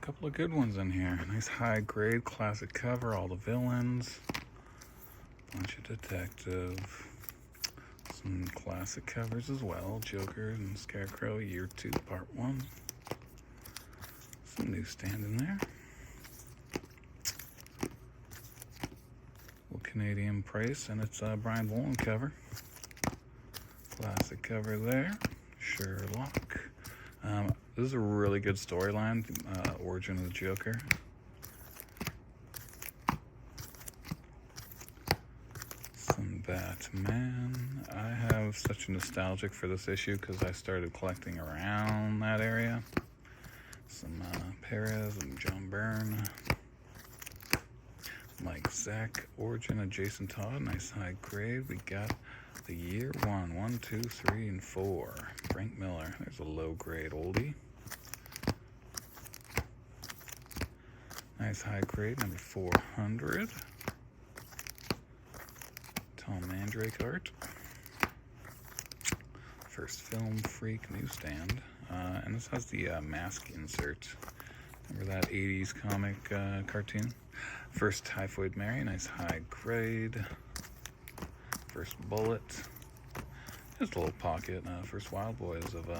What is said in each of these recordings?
couple of good ones in here. Nice high grade classic cover, all the villains. Bunch of detective. Some classic covers as well. Joker and Scarecrow, Year 2, Part 1. Some newsstand in there. Little Canadian price, and it's a Brian Boland cover. Classic cover there. Sherlock. This is a really good storyline, Origin of the Joker. Some Batman. I have such a nostalgic for this issue because I started collecting around that area. Some Perez and John Byrne. Mike Zack, Origin of Jason Todd, nice high grade. We got the Year 1, 2, 3, and 4. Frank Miller, there's a low grade oldie. Nice high grade, number 400. Tom Mandrake art. First Film Freak newsstand. And this has the mask insert. Remember that 80s comic cartoon? First Typhoid Mary, nice high grade. First Bullet. Just a little pocket. First Wild Boys of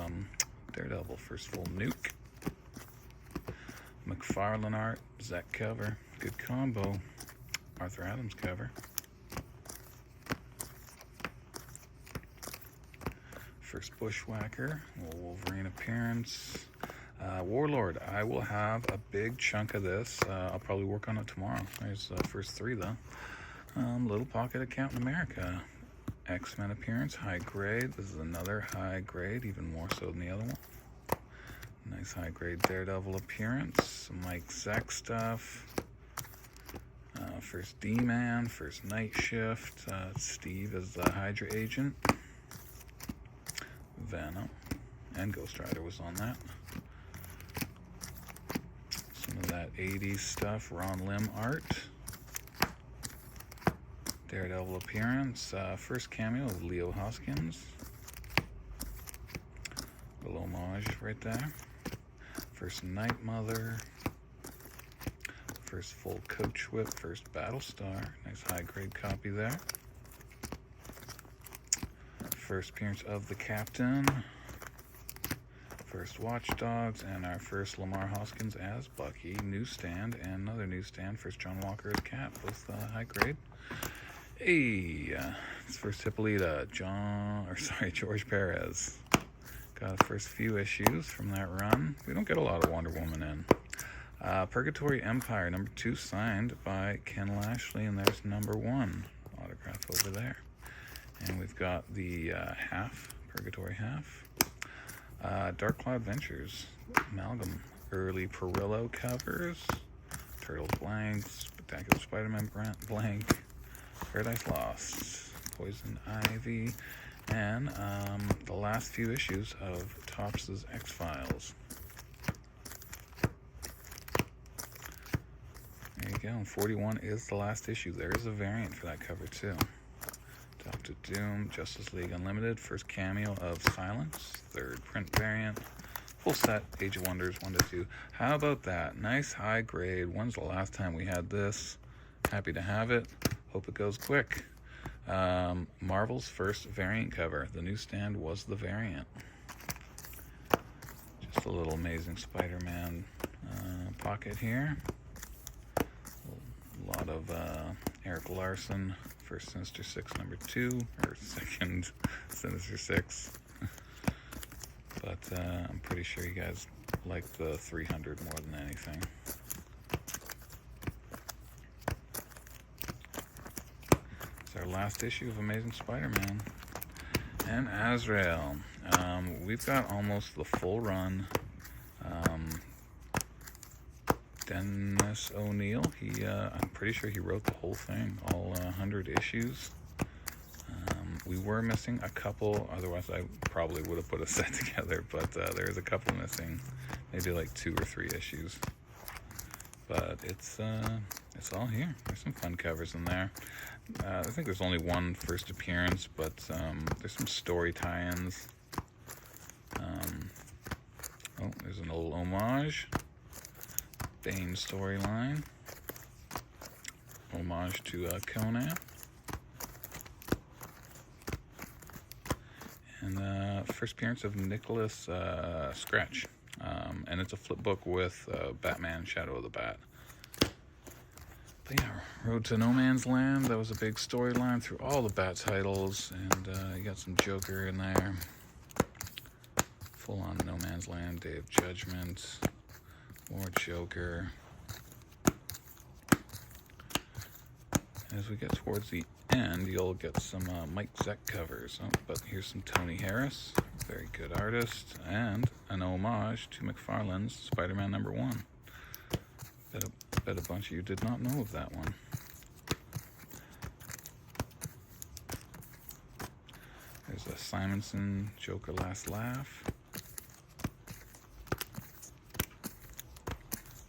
Daredevil. First Full Nuke. McFarlane art, Zek cover. Good combo. Arthur Adams cover. First Bushwhacker. Little Wolverine appearance. Warlord, I will have a big chunk of this. I'll probably work on it tomorrow. There's the first 3 though. Little pocket of Captain America. X-Men appearance, high grade. This is another high grade, even more so than the other one. Nice high grade Daredevil appearance. Some Mike Zack stuff. First D-Man, first Night Shift. Steve is the Hydra agent. Venom and Ghost Rider was on that. Some of that 80s stuff, Ron Lim art. Daredevil appearance. First cameo of Leo Hoskins. A little homage right there. First Night Mother. First full Coach Whip. First Battlestar. Nice high grade copy there. First appearance of the Captain. First Watchdogs, and our first Lamar Hoskins as Bucky. Newsstand and another newsstand. First John Walker as Cap, both high grade. Hey, it's first Hippolyta, George Perez. Got the first few issues from that run. We don't get a lot of Wonder Woman in. Purgatory Empire, number 2, signed by Ken Lashley, and there's number 1 autograph over there. And we've got the Purgatory half. Dark Cloud Ventures, Amalgam, early Perillo covers, Turtles blank, Spectacular Spider-Man blank, Paradise Lost, Poison Ivy, and the last few issues of Topps' X-Files. There you go, and 41 is the last issue. There is a variant for that cover too. Doctor Doom, Justice League Unlimited, first cameo of Silence, third print variant, full set, Age of Wonders 1 to 2. How about that? Nice high grade. When's the last time we had this? Happy to have it. Hope it goes quick. Marvel's first variant cover. The newsstand was the variant. Just a little Amazing Spider-Man pocket here. A lot of Eric Larson. First Sinister Six number 2, or second Sinister Six. But I'm pretty sure you guys like the 300 more than anything. It's our last issue of Amazing Spider-Man. And Azrael. We've got almost the full run. Dennis O'Neil, I'm pretty sure he wrote the whole thing, all 100 issues. We were missing a couple, otherwise I probably would have put a set together, but there's a couple missing, maybe like 2 or 3 issues. But it's all here. There's some fun covers in there. I think there's only one first appearance, but there's some story tie-ins. Oh, there's an old homage. Bane storyline. Homage to Conan. And first appearance of Nicholas Scratch. And it's a flip book with Batman Shadow of the Bat. But yeah, Road to No Man's Land, that was a big storyline through all the Bat titles, and you got some Joker in there. Full on No Man's Land, Day of Judgment, more Joker. As we get towards the end, you'll get some Mike Zeck covers. Oh, but here's some Tony Harris, very good artist, and an homage to McFarlane's Spider-Man #1. Bet a bunch of you did not know of that one. There's a Simonson Joker Last Laugh.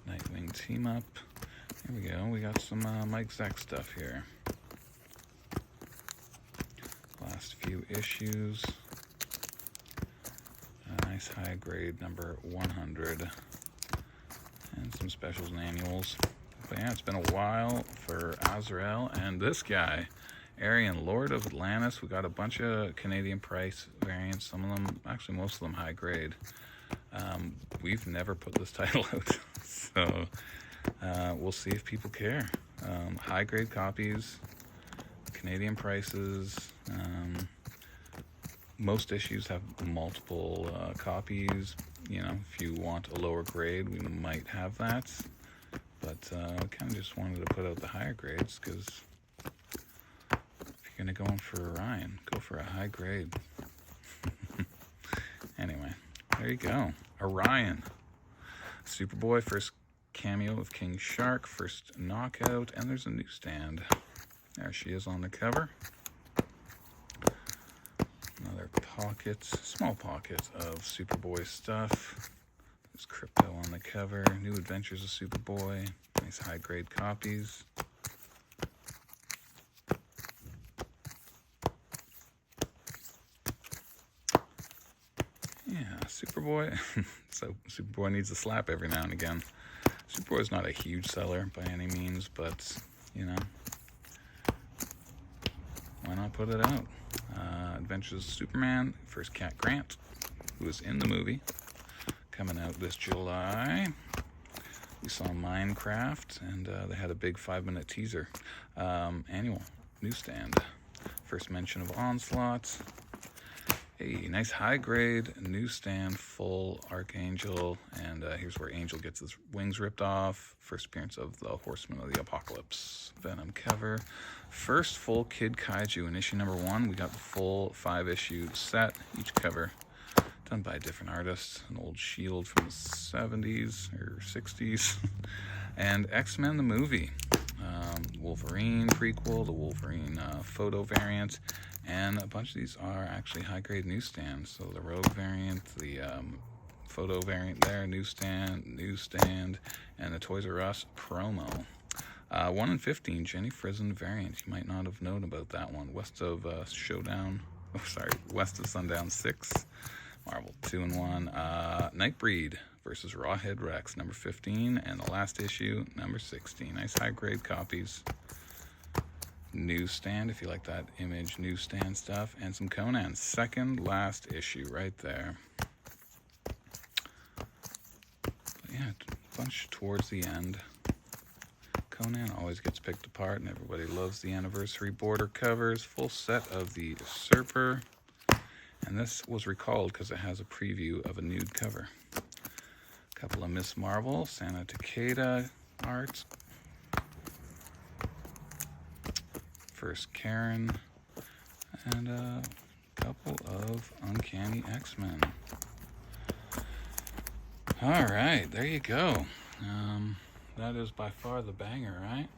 Nightwing Team Up. Here we go. We got some Mike Zeck stuff here. Last few issues. A nice high grade number 100. And some specials and annuals. But yeah, it's been a while for Azrael and this guy, Arian, Lord of Atlantis. We got a bunch of Canadian price variants. Some of them, actually most of them high grade. We've never put this title out, so we'll see if people care. High grade copies, Canadian prices. Most issues have multiple copies. You know, if you want a lower grade, we might have that. But I kind of just wanted to put out the higher grades because if you're going to go in for Orion, go for a high grade. Anyway, there you go. Orion. Superboy, first cameo of King Shark, first knockout, and there's a newsstand. There she is on the cover. Another pocket, small pocket of Superboy stuff. There's Crypto on the cover. New Adventures of Superboy. Nice high-grade copies. Yeah, Superboy. So Superboy needs a slap every now and again. Superboy's not a huge seller by any means, but, you know, why not put it out? Adventures of Superman, first Cat Grant, who was in the movie, coming out this July. We saw Minecraft, and they had a big 5-minute teaser. Annual newsstand. First mention of Onslaught. Hey, nice high-grade newsstand, full Archangel, and here's where Angel gets his wings ripped off. First appearance of the Horseman of the Apocalypse. Venom cover. First full Kid Kaiju in issue #1. We got the full 5-issue set, each cover done by a different artist. An old Shield from the 70s or 60s. And X-Men the movie. Wolverine prequel, the Wolverine photo variant. And a bunch of these are actually high-grade newsstands. So the Rogue variant, the photo variant there, newsstand, and the Toys R Us promo. 1 in 15, Jenny Frison variant. You might not have known about that one. West of West of Sundown 6. Marvel 2 in 1. Nightbreed versus Rawhead Rex, #15. And the last issue, #16. Nice high-grade copies. Newsstand, if you like that Image newsstand stuff, and some Conan. Second last issue right there. But yeah, a bunch towards the end. Conan always gets picked apart, and everybody loves the anniversary border covers. Full set of the Usurper, and this was recalled because it has a preview of a nude cover. A couple of Miss Marvel, Santa Takeda art. First Karen, and a couple of Uncanny X-Men. All right, there you go. That is by far the banger, right?